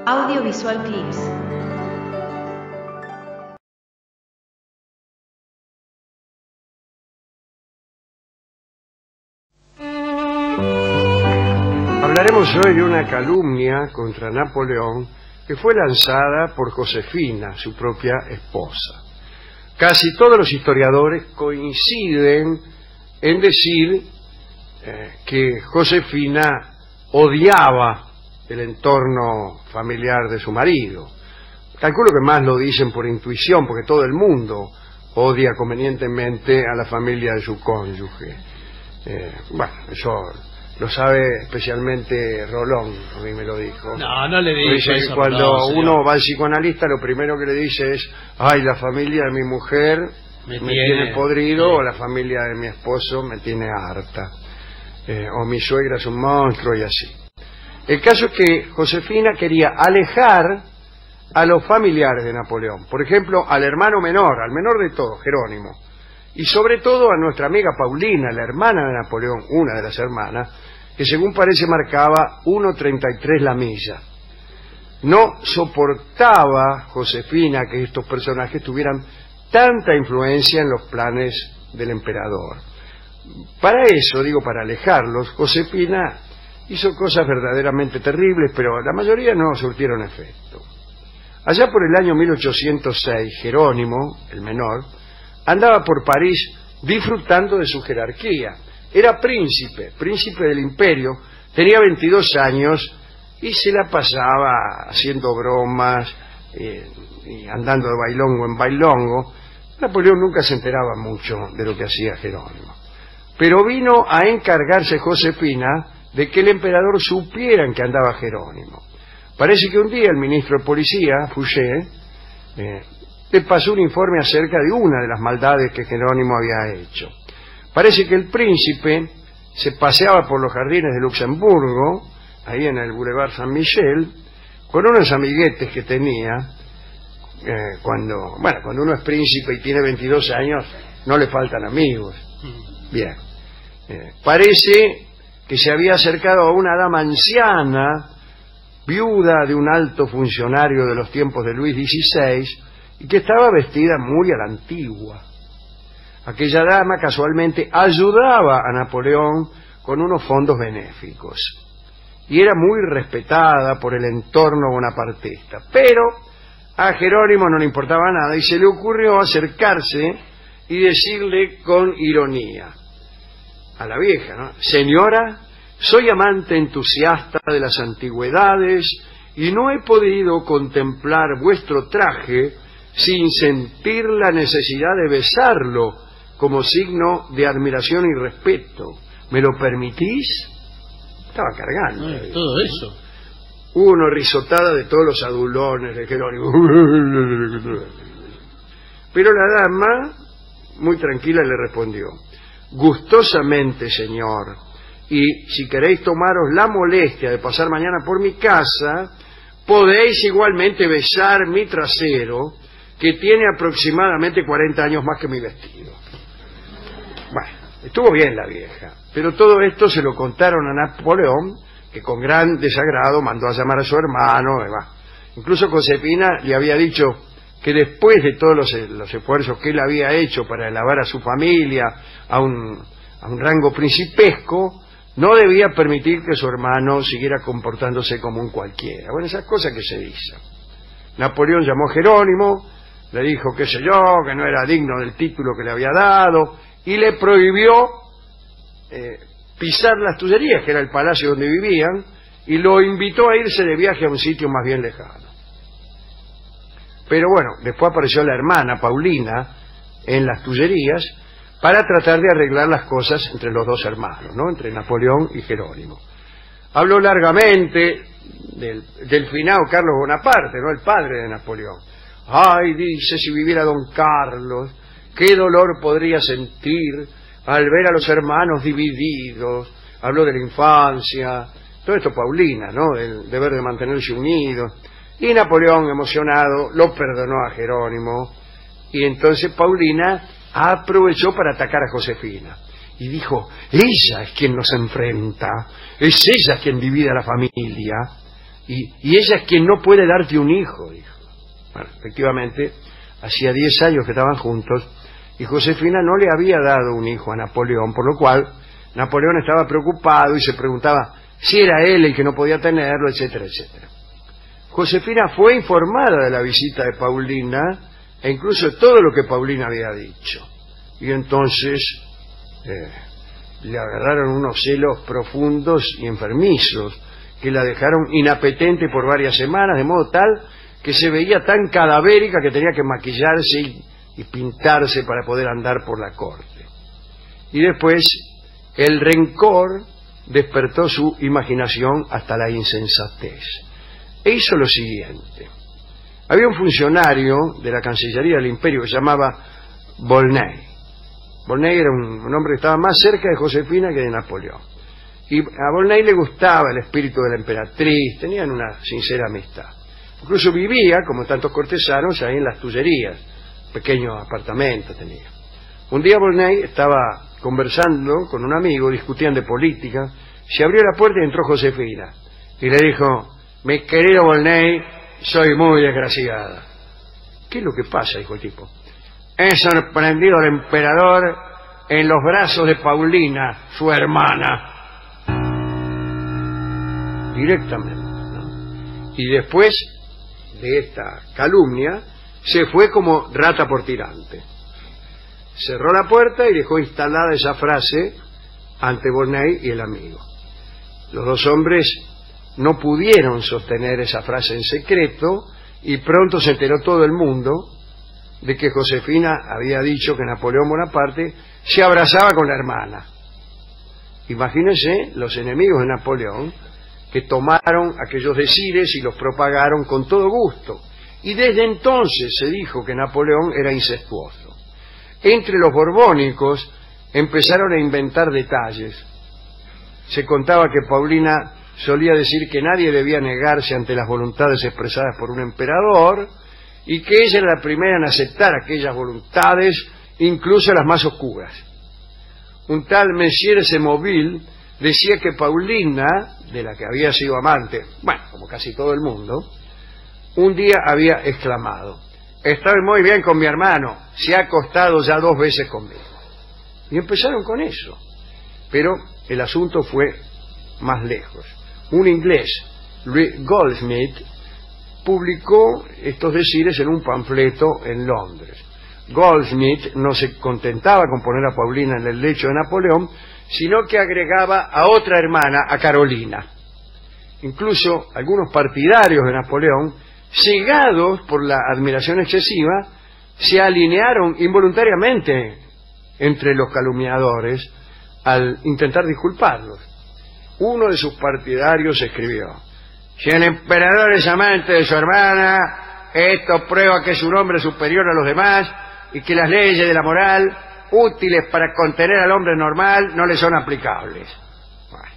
Audiovisual Clips. Hablaremos hoy de una calumnia contra Napoleón que fue lanzada por Josefina, su propia esposa. Casi todos los historiadores coinciden en decir que Josefina odiaba el entorno familiar de su marido. Calculo que más lo dicen por intuición, porque todo el mundo odia convenientemente a la familia de su cónyuge. Bueno, eso lo sabe especialmente Rolón, a mí me lo dijo. No le digo dice eso. que cuando no, uno va al psicoanalista, lo primero que le dice es: ay, la familia de mi mujer me tiene podrido, sí. O la familia de mi esposo me tiene harta, o mi suegra es un monstruo, y así. El caso es que Josefina quería alejar a los familiares de Napoleón, por ejemplo, al hermano menor, al menor de todos, Jerónimo, y sobre todo a nuestra amiga Paulina, la hermana de Napoleón, una de las hermanas, que según parece marcaba 1,33 la milla. No soportaba Josefina que estos personajes tuvieran tanta influencia en los planes del emperador. Para eso, para alejarlos, Josefina hizo cosas verdaderamente terribles, pero la mayoría no surtieron efecto. Allá por el año 1806, Jerónimo, el menor, andaba por París disfrutando de su jerarquía. Era príncipe del imperio, tenía 22 años y se la pasaba haciendo bromas y andando de bailongo en bailongo. Napoleón nunca se enteraba mucho de lo que hacía Jerónimo. Pero vino a encargarse Josefina de que el emperador supiera en que andaba Jerónimo. Parece que un día el ministro de policía, Fouché, le pasó un informe acerca de una de las maldades que Jerónimo había hecho. Parece que el príncipe se paseaba por los jardines de Luxemburgo, ahí en el Boulevard Saint-Michel, con unos amiguetes que tenía. Cuando uno es príncipe y tiene 22 años, no le faltan amigos. Bien. Parece que se había acercado a una dama anciana, viuda de un alto funcionario de los tiempos de Luis XVI, y que estaba vestida muy a la antigua. Aquella dama casualmente ayudaba a Napoleón con unos fondos benéficos y era muy respetada por el entorno bonapartista, pero a Jerónimo no le importaba nada y se le ocurrió acercarse y decirle con ironía a la vieja, ¿no? Señora, soy amante entusiasta de las antigüedades y no he podido contemplar vuestro traje sin sentir la necesidad de besarlo como signo de admiración y respeto. ¿Me lo permitís? Estaba cargando. Todo eso. Hubo una risotada de todos los adulones de Jerónimo. Pero la dama, muy tranquila, le respondió: gustosamente, señor, y si queréis tomaros la molestia de pasar mañana por mi casa, podéis igualmente besar mi trasero, que tiene aproximadamente 40 años más que mi vestido. Bueno, estuvo bien la vieja, pero todo esto se lo contaron a Napoleón, que con gran desagrado mandó a llamar a su hermano. Incluso Josefina le había dicho que después de todos los esfuerzos que él había hecho para elevar a su familia a un rango principesco, no debía permitir que su hermano siguiera comportándose como un cualquiera. Bueno, esas cosas que se dicen. Napoleón llamó a Jerónimo, le dijo, qué sé yo, que no era digno del título que le había dado, y le prohibió pisar las Tullerías, que era el palacio donde vivían, y lo invitó a irse de viaje a un sitio más bien lejano. Pero bueno, después apareció la hermana Paulina en las Tullerías para tratar de arreglar las cosas entre los dos hermanos, ¿no? Entre Napoleón y Jerónimo. Habló largamente del finado Carlos Bonaparte, ¿no? El padre de Napoleón. Ay, dice, si viviera don Carlos, qué dolor podría sentir al ver a los hermanos divididos. Habló de la infancia, todo esto Paulina, ¿no? Del deber de mantenerse unidos. Y Napoleón, emocionado, lo perdonó a Jerónimo, y entonces Paulina aprovechó para atacar a Josefina. Y dijo, ella es quien nos enfrenta, es ella quien divide a la familia. y ella es quien no puede darte un hijo, dijo. Bueno, efectivamente, hacía 10 años que estaban juntos, y Josefina no le había dado un hijo a Napoleón, por lo cual Napoleón estaba preocupado y se preguntaba si era él el que no podía tenerlo, etcétera, etcétera. Josefina fue informada de la visita de Paulina e incluso de todo lo que Paulina había dicho. Y entonces le agarraron unos celos profundos y enfermizos que la dejaron inapetente por varias semanas, de modo tal que se veía tan cadavérica que tenía que maquillarse y pintarse para poder andar por la corte. Y después el rencor despertó su imaginación hasta la insensatez. E hizo lo siguiente. Había un funcionario de la Cancillería del Imperio que se llamaba Volney. Volney era un hombre que estaba más cerca de Josefina que de Napoleón. Y a Volney le gustaba el espíritu de la emperatriz, tenían una sincera amistad. Incluso vivía, como tantos cortesanos, ahí en las Tullerías, pequeño apartamento tenía. Un día Volney estaba conversando con un amigo, discutían de política, se abrió la puerta y entró Josefina. Y le dijo: mi querido Volney, soy muy desgraciada. ¿Qué es lo que pasa?, dijo el tipo. He sorprendido al emperador en los brazos de Paulina, su hermana. Directamente, ¿no? Y después de esta calumnia, se fue como rata por tirante. Cerró la puerta y dejó instalada esa frase ante Volney y el amigo. Los dos hombres no pudieron sostener esa frase en secreto y pronto se enteró todo el mundo de que Josefina había dicho que Napoleón Bonaparte se abrazaba con la hermana. Imagínense los enemigos de Napoleón que tomaron aquellos decires y los propagaron con todo gusto. Y desde entonces se dijo que Napoleón era incestuoso. Entre los borbónicos empezaron a inventar detalles. Se contaba que Paulina solía decir que nadie debía negarse ante las voluntades expresadas por un emperador y que ella era la primera en aceptar aquellas voluntades, incluso las más oscuras. Un tal Monsieur Semoville decía que Paulina, de la que había sido amante, bueno, como casi todo el mundo, un día había exclamado: estoy muy bien con mi hermano, se ha acostado ya 2 veces conmigo. Y empezaron con eso. Pero el asunto fue más lejos. Un inglés, Louis Goldsmith, publicó estos decires en un panfleto en Londres. Goldsmith no se contentaba con poner a Paulina en el lecho de Napoleón, sino que agregaba a otra hermana, a Carolina. Incluso algunos partidarios de Napoleón, cegados por la admiración excesiva, se alinearon involuntariamente entre los calumniadores al intentar disculparlos. Uno de sus partidarios escribió: si el emperador es amante de su hermana, esto prueba que es un hombre superior a los demás y que las leyes de la moral, útiles para contener al hombre normal, no le son aplicables. Bueno.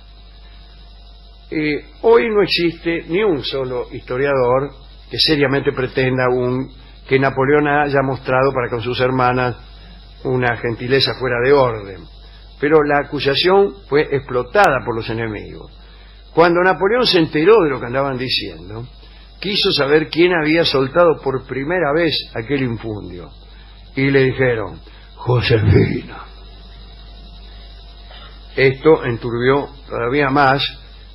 Hoy no existe ni un solo historiador que seriamente pretenda aún que Napoleón haya mostrado para con sus hermanas una gentileza fuera de orden. Pero la acusación fue explotada por los enemigos. Cuando Napoleón se enteró de lo que andaban diciendo, quiso saber quién había soltado por primera vez aquel infundio. Y le dijeron: Josefina. Esto enturbió todavía más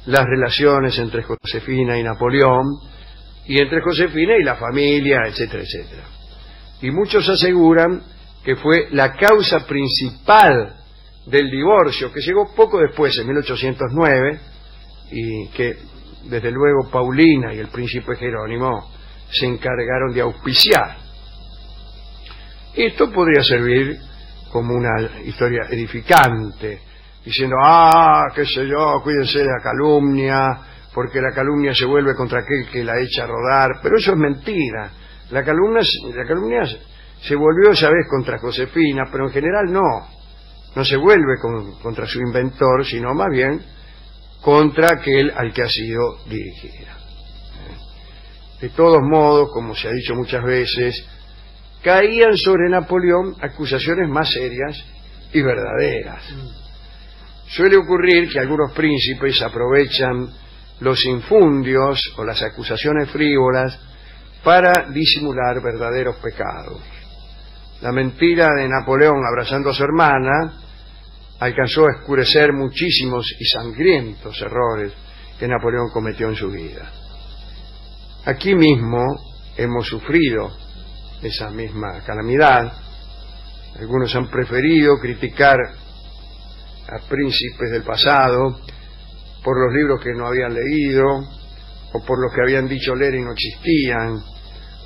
las relaciones entre Josefina y Napoleón, y entre Josefina y la familia, etcétera, etcétera. Y muchos aseguran que fue la causa principal del divorcio, que llegó poco después, en 1809, y que desde luego Paulina y el príncipe Jerónimo se encargaron de auspiciar. Esto podría servir como una historia edificante, diciendo: qué sé yo, cuídense de la calumnia, porque la calumnia se vuelve contra aquel que la echa a rodar. Pero eso es mentira. La calumnia se volvió esa vez contra Josefina, pero en general no se vuelve contra su inventor, sino más bien contra aquel al que ha sido dirigida. De todos modos, como se ha dicho muchas veces, caían sobre Napoleón acusaciones más serias y verdaderas. Suele ocurrir que algunos príncipes aprovechan los infundios o las acusaciones frívolas para disimular verdaderos pecados. La mentira de Napoleón abrazando a su hermana alcanzó a oscurecer muchísimos y sangrientos errores que Napoleón cometió en su vida. Aquí mismo hemos sufrido esa misma calamidad. Algunos han preferido criticar a príncipes del pasado por los libros que no habían leído, o por los que habían dicho leer y no existían,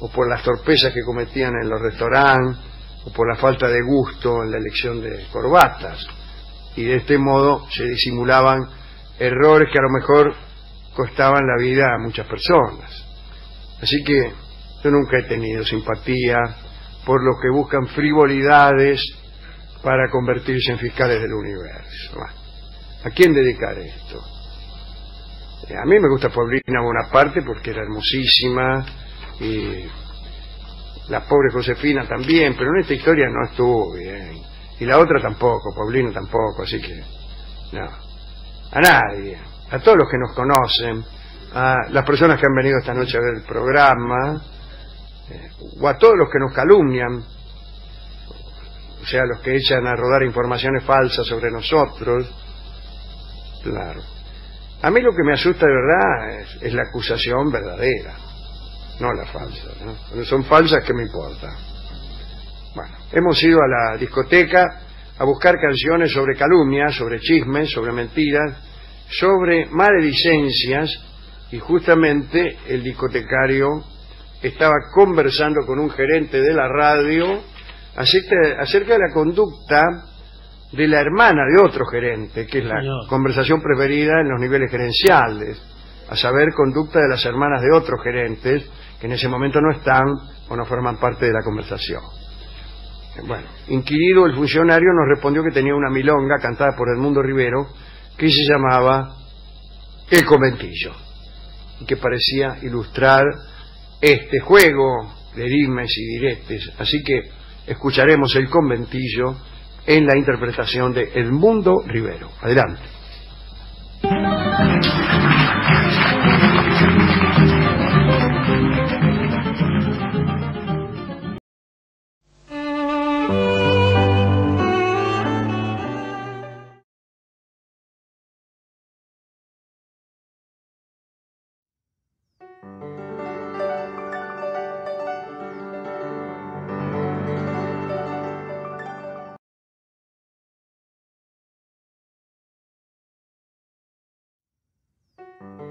o por las torpezas que cometían en los restaurantes, o por la falta de gusto en la elección de corbatas. Y de este modo se disimulaban errores que a lo mejor costaban la vida a muchas personas. Así que yo nunca he tenido simpatía por los que buscan frivolidades para convertirse en fiscales del universo. Bueno, ¿a quién dedicar esto? A mí me gusta Paulina Bonaparte porque era hermosísima, y la pobre Josefina también, pero en esta historia no estuvo bien. Y la otra tampoco, Paulina tampoco, así que no. A nadie, a todos los que nos conocen, a las personas que han venido esta noche a ver el programa, o a todos los que nos calumnian, o sea, los que echan a rodar informaciones falsas sobre nosotros. Claro. A mí lo que me asusta de verdad es la acusación verdadera, no la falsa, ¿no? Cuando son falsas, ¿qué me importa? Bueno, hemos ido a la discoteca a buscar canciones sobre calumnias, sobre chismes, sobre mentiras, sobre maledicencias, y justamente el discotecario estaba conversando con un gerente de la radio acerca de la conducta de la hermana de otro gerente, que es la conversación preferida en los niveles gerenciales, a saber, conducta de las hermanas de otros gerentes que en ese momento no están o no forman parte de la conversación. Bueno, inquirido el funcionario nos respondió que tenía una milonga cantada por Edmundo Rivero que se llamaba El Conventillo, y que parecía ilustrar este juego de dimes y diretes. Así que escucharemos El Conventillo en la interpretación de Edmundo Rivero. Adelante.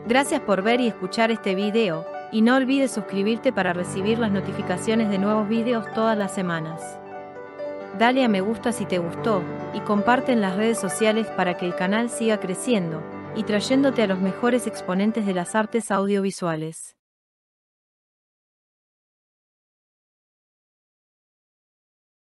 Gracias por ver y escuchar este video, y no olvides suscribirte para recibir las notificaciones de nuevos videos todas las semanas. Dale a me gusta si te gustó, y comparte en las redes sociales para que el canal siga creciendo, y trayéndote a los mejores exponentes de las artes audiovisuales.